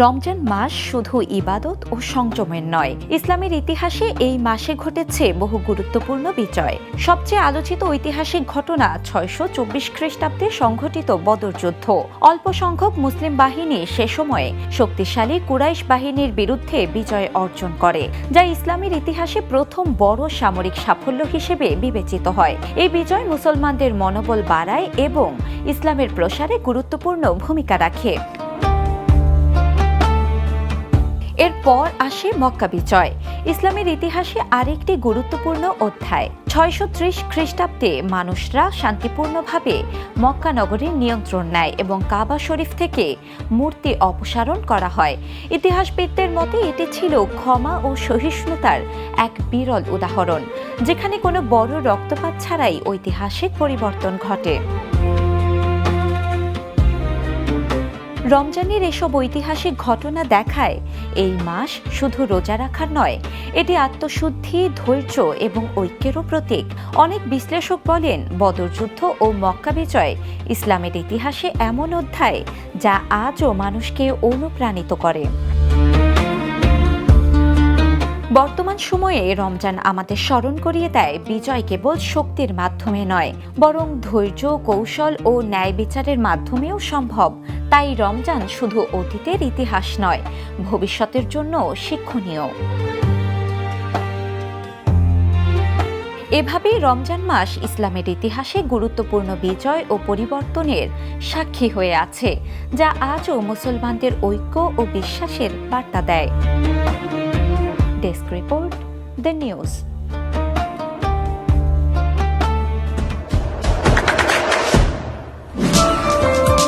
রমজান মাস শুধু ইবাদত ও সংযমের নয়, ইসলামের ইতিহাসে এই মাসে ঘটেছে বহু গুরুত্বপূর্ণ বিজয়। সবচেয়ে আলোচিত ঐতিহাসিক ঘটনা 624 খ্রিস্টাব্দে সংঘটিত বদর যুদ্ধ। অল্প সংখ্যক মুসলিম বাহিনী সে সময়ে শক্তিশালী কুরাইশ বাহিনীর বিরুদ্ধে বিজয় অর্জন করে, যা ইসলামের ইতিহাসে প্রথম বড় সামরিক সাফল্য হিসেবে বিবেচিত হয়। এই বিজয় মুসলমানদের মনোবল বাড়ায় এবং ইসলামের প্রসারে গুরুত্বপূর্ণ ভূমিকা রাখে। এরপর আসে মক্কা বিজয়, ইসলামের ইতিহাসে আরেকটি গুরুত্বপূর্ণ অধ্যায়। 630 খ্রিস্টাব্দে মানুষরা শান্তিপূর্ণভাবে মক্কা নগরীর নিয়ন্ত্রণ নেয় এবং কাবা শরীফ থেকে মূর্তি অপসারণ করা হয়। ইতিহাসবিদদের মতে এটি ছিল ক্ষমা ও সহিষ্ণুতার এক বিরল উদাহরণ, যেখানে কোনো বড় রক্তপাত ছাড়াই ঐতিহাসিক পরিবর্তন ঘটে। রমজানের এসব ঐতিহাসিক ঘটনা দেখায় এই মাস শুধু রোজা রাখার নয়, এটি আত্মশুদ্ধি, ধৈর্য এবং ঐক্যেরও প্রতীক। অনেক বিশ্লেষক বলেন, বদর যুদ্ধ ও মক্কা বিজয় ইসলামের ইতিহাসে এমন অধ্যায় যা আজও মানুষকে অনুপ্রাণিত করে। বর্তমান সময়ে রমজান আমাদের স্মরণ করিয়ে দেয়, বিজয় কেবল শক্তির মাধ্যমে নয়, বরং ধৈর্য, কৌশল ও ন্যায় বিচারের মাধ্যমেও সম্ভব। তাই রমজান শুধু অতীতের ইতিহাস নয়, ভবিষ্যতের জন্য শিক্ষণীয়। এভাবেই রমজান মাস ইসলামের ইতিহাসে গুরুত্বপূর্ণ বিজয় ও পরিবর্তনের সাক্ষী হয়ে আছে, যা আজও মুসলমানদের ঐক্য ও বিশ্বাসের বার্তা দেয়। Desk report, the news.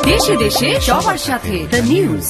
দেশে দেশে সবার সাথে, দ্য নিউজ।